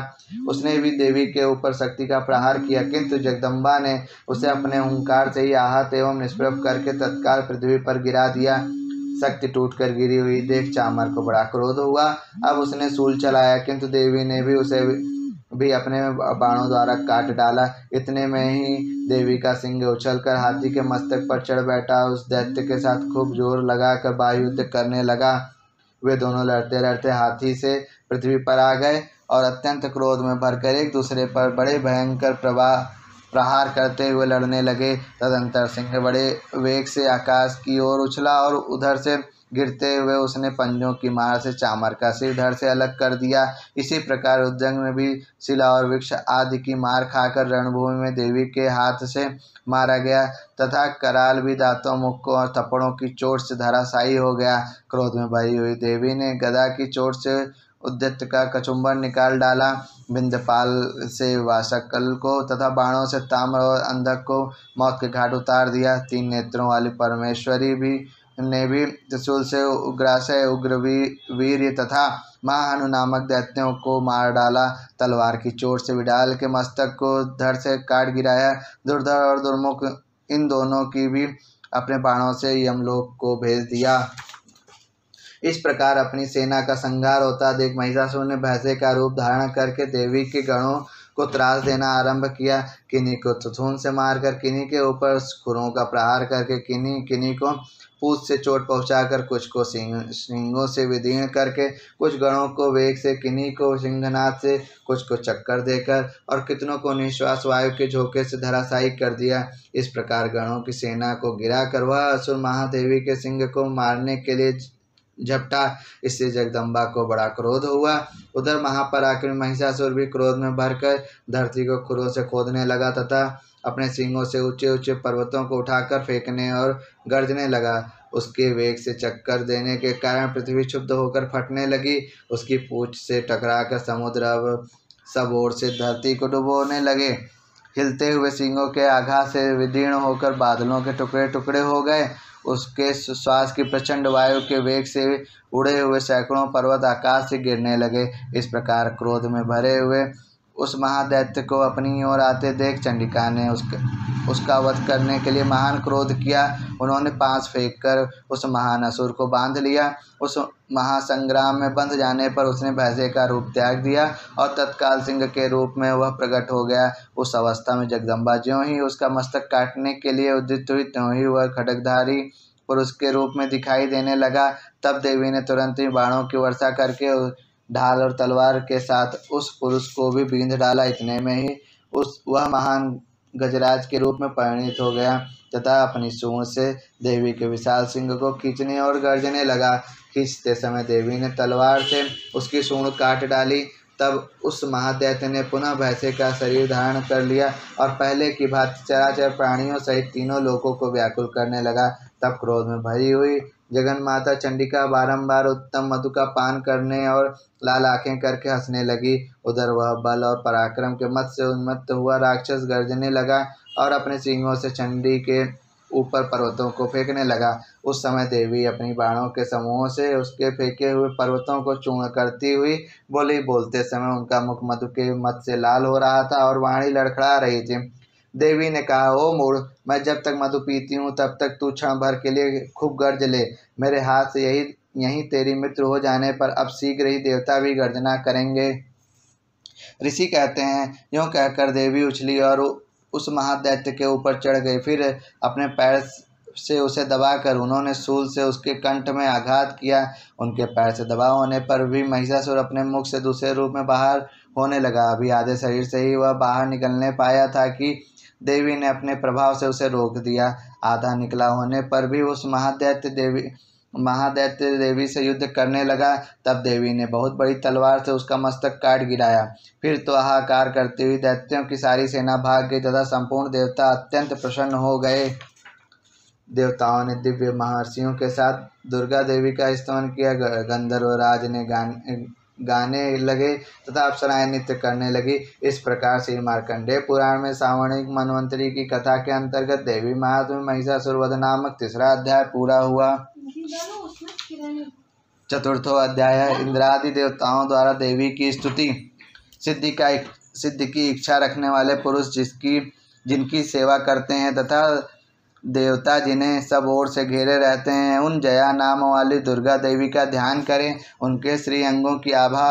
उसने भी देवी के ऊपर शक्ति का प्रहार किया, किंतु जगदम्बा ने उसे अपने हुंकार से ही आहत एवं निष्प्रभ करके तत्काल पृथ्वी पर गिरा दिया। शक्ति टूटकर गिरी हुई देख चामर को बड़ा क्रोध हुआ। अब उसने शूल चलाया, किंतु देवी ने भी उसे भी अपने बाणों द्वारा काट डाला। इतने में ही देवी का सिंह उछलकर हाथी के मस्तक पर चढ़ बैठा। उस दैत्य के साथ खूब जोर लगाकर वायुयुद्ध करने लगा। वे दोनों लड़ते लड़ते हाथी से पृथ्वी पर आ गए और अत्यंत क्रोध में भरकर एक दूसरे पर बड़े भयंकर प्रहार करते हुए लड़ने लगे। तदंतर सिंह बड़े वेग से आकाश की ओर उछला और उधर से गिरते हुए उसने पंजों की मार से चामर का सिर धड़ से अलग कर दिया। इसी प्रकार उद्यंग में भी शिला और वृक्ष आदि की मार खाकर रणभूमि में देवी के हाथ से मारा गया तथा कराल भी दांतों, मुक्कों और थप्पड़ों की चोट से धराशायी हो गया। क्रोध में भरी हुई देवी ने गदा की चोट से उद्यत का कचुम्बर निकाल डाला। बिंदपाल से वासकल को तथा बाणों से ताम्र और अंधक को मौत के घाट उतार दिया। 3 नेत्रों वाली परमेश्वरी ने भी त्रिशूल से उग्राशय, उग्रवीर्य तथा महाहनु नामक दैत्यों को मार डाला। तलवार की चोट से विडाल के मस्तक को धड़ से काट गिराया। दुर्धर और दुर्मुख इन दोनों की भी अपने बाणों से यमलोक को भेज दिया। इस प्रकार अपनी सेना का संहार होता देख महिषासुर ने भैंसे का रूप धारण करके देवी के गणों को त्रास देना आरंभ किया। किन्हीं को तुथून से मारकर, किन्हीं के ऊपर खुरों का प्रहार करके, किन्हीं को पूंछ से चोट पहुंचाकर, कुछ को सींगों से विदीर्ण करके, कुछ गणों को वेग से, किन्हीं को सिंहनाद से, कुछ को चक्कर देकर और कितनों को निश्वास वायु के झोंके से धराशायी कर दिया। इस प्रकार गणों की सेना को गिराकर वह असुर महादेवी के सिंह को मारने के लिए झपटा। इससे जगदम्बा को बड़ा क्रोध हुआ। उधर महापराक्रमी महिषासुर भी क्रोध में भरकर धरती को खुरों से खोदने लगा तथा अपने सींगों से ऊंचे ऊंचे पर्वतों को उठाकर फेंकने और गर्जने लगा। उसके वेग से चक्कर देने के कारण पृथ्वी क्षुब्ध होकर फटने लगी। उसकी पूंछ से टकराकर समुद्र अब सब ओर से धरती को डुबोने लगे। हिलते हुए सींगों के आघात से विदीर्ण होकर बादलों के टुकड़े टुकड़े हो गए। उसके श्वास की प्रचंड वायु के वेग से उड़े हुए सैकड़ों पर्वत आकाश से गिरने लगे। इस प्रकार क्रोध में भरे हुए उस महादैत्य को अपनी ओर आते देख चंडिका ने उसका वध करने के लिए महान क्रोध किया। उन्होंने पांस फेंककर उस महान असुर को बांध लिया। उस महासंग्राम में बंध जाने पर उसने भैंसे का रूप त्याग दिया और तत्काल सिंह के रूप में वह प्रकट हो गया। उस अवस्था में जगदम्बा ज्यों ही उसका मस्तक काटने के लिए उद्यत हुई, त्यों ही वह खड्गधारी पुरुष के रूप में दिखाई देने लगा। तब देवी ने तुरंत ही बाणों की वर्षा करके ढाल और तलवार के साथ उस पुरुष को भी बींध डाला। इतने में ही वह महान गजराज के रूप में परिणित हो गया तथा अपनी सूंड से देवी के विशाल सिंह को खींचने और गर्जने लगा। खींचते समय देवी ने तलवार से उसकी सूंड काट डाली। तब उस महादैत्य ने पुनः भैंसे का शरीर धारण कर लिया और पहले की भांति चराचर प्राणियों सहित तीनों लोकों को व्याकुल करने लगा। तब क्रोध में भरी हुई जगन माता चंडिका बारंबार उत्तम मधु का पान करने और लाल आंखें करके हंसने लगी। उधर वह बल और पराक्रम के मत से उन्मत्त हुआ राक्षस गर्जने लगा और अपने सींगों से चंडी के ऊपर पर्वतों को फेंकने लगा। उस समय देवी अपनी बाणों के समूहों से उसके फेंके हुए पर्वतों को चूर्ण करती हुई बोली। बोलते समय उनका मुख मधु के मत से लाल हो रहा था और वाणी लड़खड़ा रही थी। देवी ने कहा, ओ मूढ़, मैं जब तक मधु पीती हूँ तब तक तू क्षण भर के लिए खूब गर्ज ले। मेरे हाथ से यही तेरी मृत्यु हो जाने पर अब शीघ्र ही देवता भी गर्जना करेंगे। ऋषि कहते हैं, यूँ कहकर देवी उछली और उस महादैत्य के ऊपर चढ़ गई। फिर अपने पैर से उसे दबाकर उन्होंने शूल से उसके कंठ में आघात किया। उनके पैर से दबाव होने पर भी महिषासुर अपने मुख से दूसरे रूप में बाहर होने लगा। अभी आधे शरीर से ही वह बाहर निकलने पाया था कि देवी ने अपने प्रभाव से उसे रोक दिया। आधा निकला होने पर भी उस महादैत्य देवी से युद्ध करने लगा। तब देवी ने बहुत बड़ी तलवार से उसका मस्तक काट गिराया। फिर तो हाहाकार करती हुई दैत्यों की सारी सेना भाग गई तथा संपूर्ण देवता अत्यंत प्रसन्न हो गए। देवताओं ने दिव्य महर्षियों के साथ दुर्गा देवी का स्तवन किया। गंधर्वराज ने गाने लगे तथा अप्सराएं नृत्य करने लगी। इस प्रकार से मार्कंडेय पुराण में सावर्णिक मन्वंतरी की कथा के अंतर्गत देवी महात्म्य महिषासुर वध नामक तीसरा अध्याय पूरा हुआ। चतुर्थो अध्याय है इंद्रादि देवताओं द्वारा देवी की स्तुति। सिद्धि की इच्छा रखने वाले पुरुष जिनकी सेवा करते हैं तथा देवता जिन्हें सब ओर से घेरे रहते हैं, उन जया नाम वाली दुर्गा देवी का ध्यान करें। उनके श्री अंगों की आभा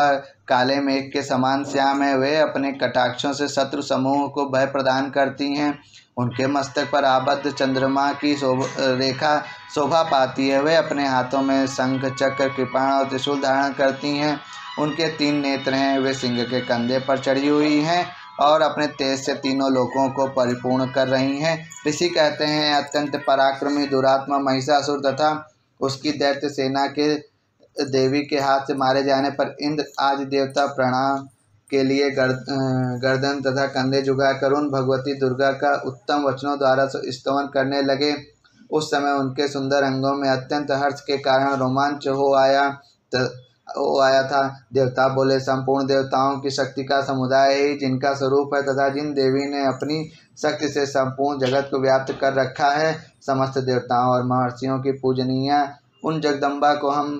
काले मेघ के समान श्याम है। वे अपने कटाक्षों से शत्रु समूह को भय प्रदान करती हैं। उनके मस्तक पर आबद्ध चंद्रमा की रेखा शोभा पाती है। वे अपने हाथों में शंख, चक्र, कृपाण और त्रिशूल धारण करती हैं। उनके 3 नेत्र हैं। वे सिंह के कंधे पर चढ़ी हुई हैं और अपने तेज से तीनों लोकों को परिपूर्ण कर रही हैं। ऋषि कहते हैं, अत्यंत पराक्रमी दुरात्मा महिषासुर तथा उसकी दैत्य सेना के देवी के हाथ से मारे जाने पर इंद्र आदि देवता प्रणाम के लिए गर्दन तथा कंधे झुकाकर उन भगवती दुर्गा का उत्तम वचनों द्वारा स्तवन करने लगे। उस समय उनके सुंदर अंगों में अत्यंत हर्ष के कारण रोमांच हो आया था। देवता बोले, संपूर्ण देवताओं की शक्ति का समुदाय ही जिनका स्वरूप है तथा जिन देवी ने अपनी शक्ति से संपूर्ण जगत को व्याप्त कर रखा है, समस्त देवताओं और महर्षियों की पूजनीय उन जगदम्बा को हम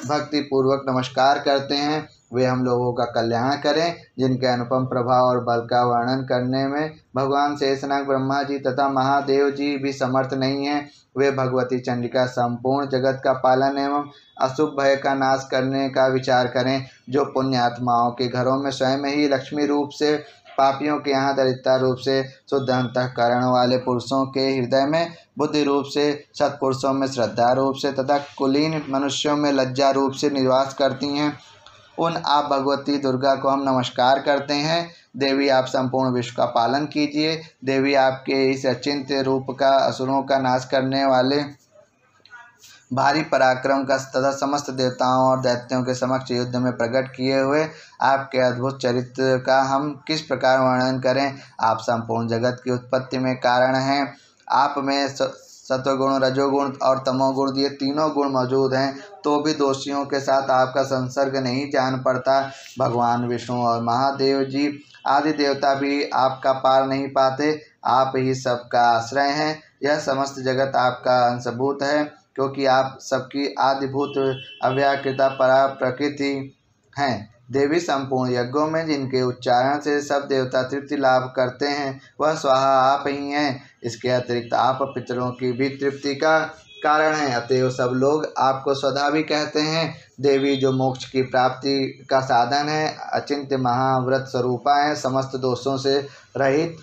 भक्ति पूर्वक नमस्कार करते हैं। वे हम लोगों का कल्याण करें। जिनके अनुपम प्रभाव और बल का वर्णन करने में भगवान शेषनाग, ब्रह्मा जी तथा महादेव जी भी समर्थ नहीं हैं। वे भगवती चंडिका संपूर्ण जगत का पालन एवं अशुभ भय का नाश करने का विचार करें। जो पुण्य आत्माओं के घरों में स्वयं ही लक्ष्मी रूप से पापियों के यहाँ दरिद्रता रूप से शुद्ध अंतःकरण वाले पुरुषों के हृदय में, बुद्धि रूप से सत्पुरुषों में श्रद्धा रूप से तथा कुलीन मनुष्यों में लज्जा रूप से निवास करती हैं, उन आप भगवती दुर्गा को हम नमस्कार करते हैं। देवी आप संपूर्ण विश्व का पालन कीजिए। देवी आपके इस अचिंत्य रूप का असुरों का नाश करने वाले भारी पराक्रम का तथा समस्त देवताओं और दैत्यों के समक्ष युद्ध में प्रकट किए हुए आपके अद्भुत चरित्र का हम किस प्रकार वर्णन करें। आप संपूर्ण जगत की उत्पत्ति में कारण हैं। आप में सत्वगुण, रजोगुण और तमोगुण ये तीनों गुण मौजूद हैं, तो भी दोषियों के साथ आपका संसर्ग नहीं जान पड़ता। भगवान विष्णु और महादेव जी आदि देवता भी आपका पार नहीं पाते। आप ही सबका आश्रय हैं। यह समस्त जगत आपका अंशभूत है, क्योंकि आप सबकी आदिभूत अव्याकृता परा प्रकृति हैं। देवी संपूर्ण यज्ञों में जिनके उच्चारण से सब देवता तृप्ति लाभ करते हैं, वह स्वाहा आप ही हैं। इसके अतिरिक्त आप पितरों की भी तृप्ति का कारण हैं, अतएव सब लोग आपको स्वधा भी कहते हैं। देवी जो मोक्ष की प्राप्ति का साधन है, अचिंत्य महाव्रत स्वरूपा है, समस्त दोषों से रहित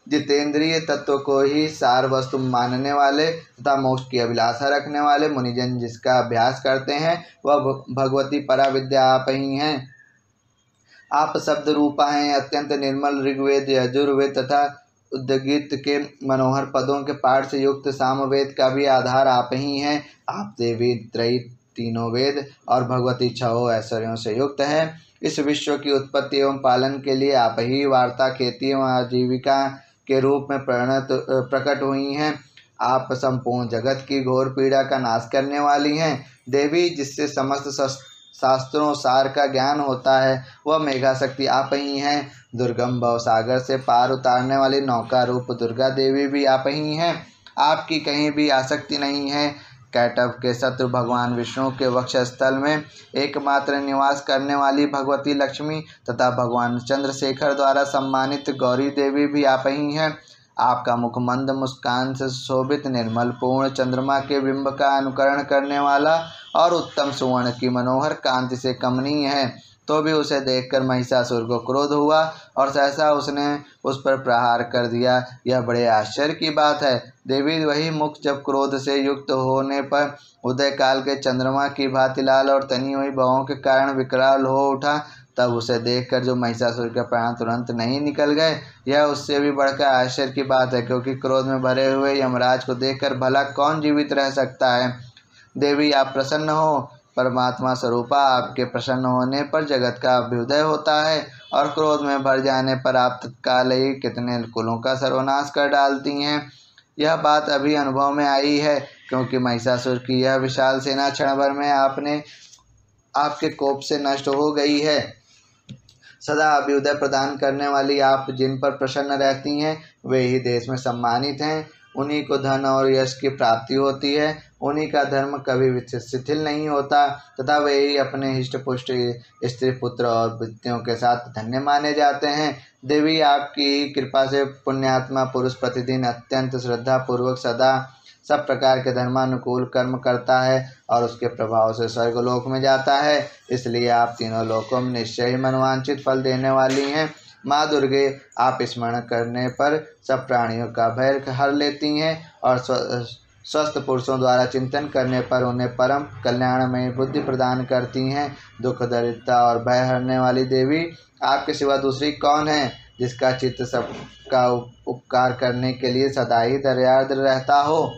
जितेंद्रिय तत्व को ही सार वस्तु मानने वाले तथा मोक्ष की अभिलाषा रखने वाले मुनिजन जिसका अभ्यास करते हैं, वह भगवती पराविद्या आप ही हैं। आप शब्द रूपा हैं। अत्यंत निर्मल ऋग्वेद, यजुर्वेद तथा उद्गीत के मनोहर पदों के पाठ से युक्त सामवेद का भी आधार आप ही हैं। आप देवी त्रयी तीनों वेद और भगवती छहों ऐश्वर्यों से युक्त हैं। इस विश्व की उत्पत्ति एवं पालन के लिए आप ही वार्ता, खेती एवं आजीविका के रूप में प्रकट हुई हैं। आप संपूर्ण जगत की घोर पीड़ा का नाश करने वाली हैं। देवी जिससे समस्त शास्त्रों सार का ज्ञान होता है, वह मेघा शक्ति आप ही हैं। दुर्गम भव सागर से पार उतारने वाली नौका रूप दुर्गा देवी भी आप ही हैं। आपकी कहीं भी आसक्ति नहीं है। कैटव के शत्रु भगवान विष्णु के वक्षस्थल में एकमात्र निवास करने वाली भगवती लक्ष्मी तथा भगवान चंद्रशेखर द्वारा सम्मानित गौरी देवी भी आप ही हैं। आपका मुख मंद मुस्कान से शोभित निर्मल पूर्ण चंद्रमा के बिंब का अनुकरण करने वाला और उत्तम सुवर्ण की मनोहर कांति से कमनीय है, तो भी उसे देखकर महिषासुर को क्रोध हुआ और सहसा उसने उस पर प्रहार कर दिया। यह बड़े आश्चर्य की बात है। देवी वही मुख जब क्रोध से युक्त होने पर उदय काल के चंद्रमा की भांति लाल और तनी हुई भवों के कारण विकराल हो उठा, तब उसे देखकर जो महिषासुर के प्राण तुरंत नहीं निकल गए, यह उससे भी बढ़कर आश्चर्य की बात है, क्योंकि क्रोध में भरे हुए यमराज को देखकर भला कौन जीवित रह सकता है। देवी आप प्रसन्न हो। परमात्मा स्वरूपा आपके प्रसन्न होने पर जगत का अभ्युदय होता है और क्रोध में भर जाने पर आप तत्काल ही कितने कुलों का सर्वनाश कर डालती हैं। यह बात अभी अनुभव में आई है, क्योंकि महिषासुर की यह विशाल सेना क्षण भर में आपके कोप से नष्ट हो गई है। सदा अभ्युदय प्रदान करने वाली आप जिन पर प्रसन्न रहती हैं, वे ही देश में सम्मानित हैं। उन्हीं को धन और यश की प्राप्ति होती है। उन्हीं का धर्म कभी शिथिल नहीं होता तथा वे ही अपने हिष्ट पुष्ट स्त्री पुत्र और वृत्तियों के साथ धन्य माने जाते हैं। देवी आपकी कृपा से पुण्यात्मा पुरुष प्रतिदिन अत्यंत श्रद्धा पूर्वक सदा सब प्रकार के धर्मानुकूल कर्म करता है और उसके प्रभाव से स्वर्गलोक में जाता है। इसलिए आप तीनों लोकों में निश्चय ही मनवांछित फल देने वाली हैं। माँ दुर्गे आप स्मरण करने पर सब प्राणियों का भय हर लेती हैं और स्वस्थ पुरुषों द्वारा चिंतन करने पर उन्हें परम कल्याणमय बुद्धि प्रदान करती हैं। दुख, दरिद्रता और भय हरने वाली देवी आपके सिवा दूसरी कौन है, जिसका चित्त सबका उपकार करने के लिए सदा ही दयार्द्र रहता हो।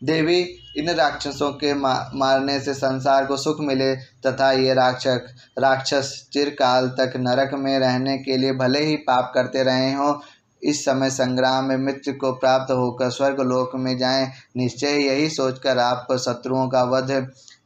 देवी इन राक्षसों के मारने से संसार को सुख मिले तथा ये राक्षस चिरकाल तक नरक में रहने के लिए भले ही पाप करते रहे हों, इस समय संग्राम में मृत्यु को प्राप्त होकर स्वर्गलोक में जाएं। निश्चय यही सोचकर आप शत्रुओं का वध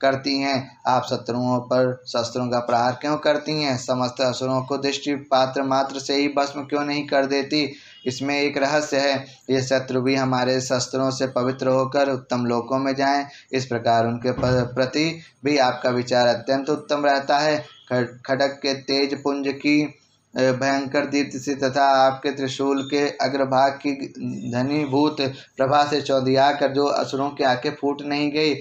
करती हैं। आप शत्रुओं पर शस्त्रों का प्रहार क्यों करती हैं? समस्त असुरों को दृष्टि पात्र मात्र से ही भस्म क्यों नहीं कर देती? इसमें एक रहस्य है। ये शत्रु भी हमारे शस्त्रों से पवित्र होकर उत्तम लोकों में जाएं। इस प्रकार उनके प्रति भी आपका विचार अत्यंत उत्तम रहता है। खड्ग के तेज पुंज की भयंकर दीप्ति से तथा आपके त्रिशूल के अग्रभाग की घनीभूत प्रभा से चौंधिया कर जो असुरों की आंखें फूट नहीं गई,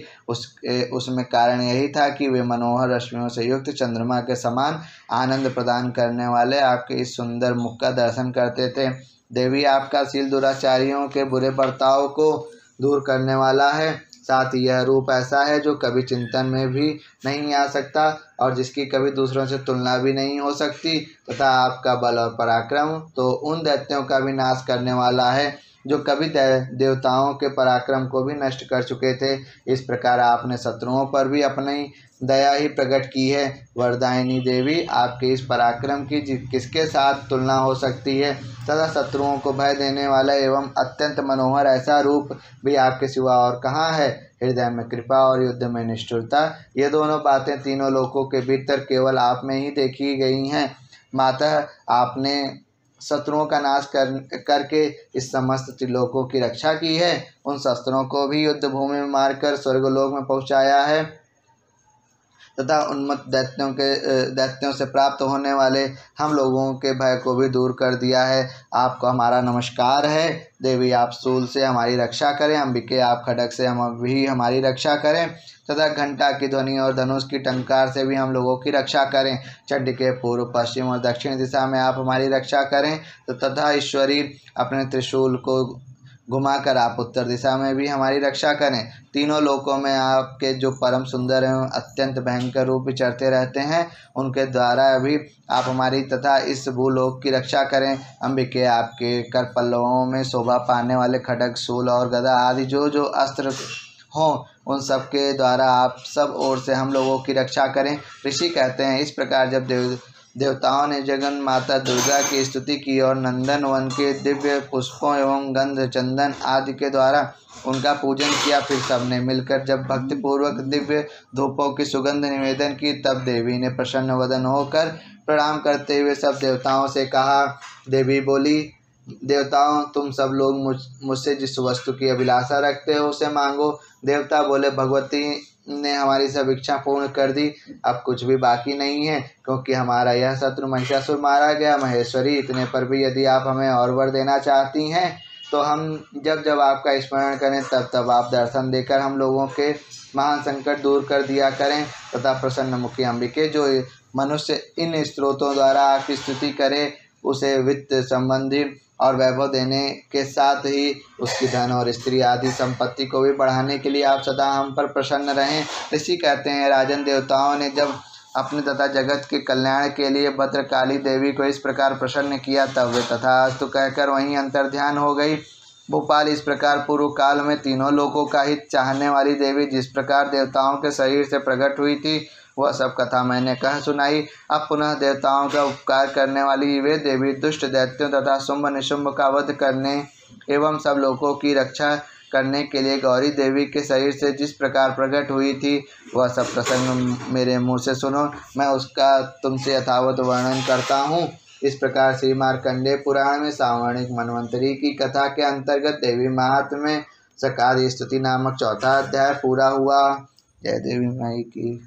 उसमें कारण यही था कि वे मनोहर रश्मियों से युक्त चंद्रमा के समान आनंद प्रदान करने वाले आपके इस सुंदर मुख का दर्शन करते थे। देवी, आपका शील दुराचारियों के बुरे बर्ताव को दूर करने वाला है। साथ ही यह रूप ऐसा है जो कभी चिंतन में भी नहीं आ सकता और जिसकी कभी दूसरों से तुलना भी नहीं हो सकती, तथा आपका बल और पराक्रम तो उन दैत्यों का भी नाश करने वाला है जो कभी देवताओं के पराक्रम को भी नष्ट कर चुके थे। इस प्रकार आपने शत्रुओं पर भी अपनी दया ही प्रकट की है। वरदायिनी देवी, आपके इस पराक्रम की किसके साथ तुलना हो सकती है, तथा शत्रुओं को भय देने वाला एवं अत्यंत मनोहर ऐसा रूप भी आपके सिवा और कहाँ है। हृदय में कृपा और युद्ध में निष्ठुरता, ये दोनों बातें तीनों लोकों के भीतर केवल आप में ही देखी गई हैं। माता, आपने शत्रुओं का नाश करके इस समस्त त्रिलोकों की रक्षा की है। उन शस्त्रों को भी युद्ध भूमि में मारकर स्वर्गलोक में पहुंचाया है तथा उन्मत्त दैत्यों से प्राप्त होने वाले हम लोगों के भय को भी दूर कर दिया है। आपको हमारा नमस्कार है। देवी, आप शूल से हमारी रक्षा करें। अंबिके, आप खड्ग से हमारी रक्षा करें तथा घंटा की ध्वनि और धनुष की टंकार से भी हम लोगों की रक्षा करें। चंडिके, पूर्व, पश्चिम और दक्षिण दिशा में आप हमारी रक्षा करें तथा ईश्वरी, अपने त्रिशूल को घुमाकर आप उत्तर दिशा में भी हमारी रक्षा करें। तीनों लोकों में आपके जो परम सुंदर एवं अत्यंत भयंकर रूप विचरते रहते हैं, उनके द्वारा भी आप हमारी तथा इस भूलोक की रक्षा करें। अंबिके, आपके कर पल्लवों में शोभा पाने वाले खड्ग, शूल और गदा आदि जो जो अस्त्र हों, उन सब के द्वारा आप सब ओर से हम लोगों की रक्षा करें। ऋषि कहते हैं, इस प्रकार जब देवताओं ने जगन माता दुर्गा की स्तुति की और नंदन वन के दिव्य पुष्पों एवं गंध, चंदन आदि के द्वारा उनका पूजन किया, फिर सबने मिलकर जब भक्तिपूर्वक दिव्य धूपों की सुगंध निवेदन की, तब देवी ने प्रसन्न वदन होकर प्रणाम करते हुए सब देवताओं से कहा। देवी बोली, देवताओं, तुम सब लोग मुझसे जिस वस्तु की अभिलाषा रखते हो उसे मांगो। देवता बोले, भगवती ने हमारी सब इच्छा पूर्ण कर दी, अब कुछ भी बाकी नहीं है, क्योंकि हमारा यह शत्रु महिषासुर मारा गया। महेश्वरी, इतने पर भी यदि आप हमें और वर देना चाहती हैं तो हम जब जब आपका स्मरण करें तब तब आप दर्शन देकर हम लोगों के महान संकट दूर कर दिया करें तथा प्रसन्न मुखी अंबिके, जो मनुष्य इन स्त्रोतों द्वारा आपकी स्तुति करे, उसे वित्त संबंधी और वैभव देने के साथ ही उसकी धन और स्त्री आदि संपत्ति को भी बढ़ाने के लिए आप सदा हम पर प्रसन्न रहें। ऋषि कहते हैं, राजन, देवताओं ने जब अपने तथा जगत के कल्याण के लिए भद्रकाली देवी को इस प्रकार प्रसन्न किया, तब वे तथास्तु कहकर वहीं अंतर्ध्यान हो गई। भोपाल, इस प्रकार पूर्व काल में तीनों लोकों का हित चाहने वाली देवी जिस प्रकार देवताओं के शरीर से प्रकट हुई थी, वह सब कथा मैंने कह सुनाई। अब पुनः देवताओं का उपकार करने वाली वे देवी दुष्ट दैत्यों तथा शुंभ निशुंभ का वध करने एवं सब लोगों की रक्षा करने के लिए गौरी देवी के शरीर से जिस प्रकार प्रकट हुई थी, वह सब प्रसंग मेरे मुँह से सुनो। मैं उसका तुमसे यथावत वर्णन करता हूँ। इस प्रकार श्री मार्कंडेय पुराण में सावर्णिक मन्वंतरी की कथा के अंतर्गत देवी महात्म्य सकादि स्तुति नामक चौथा अध्याय पूरा हुआ। जय देवी माई की।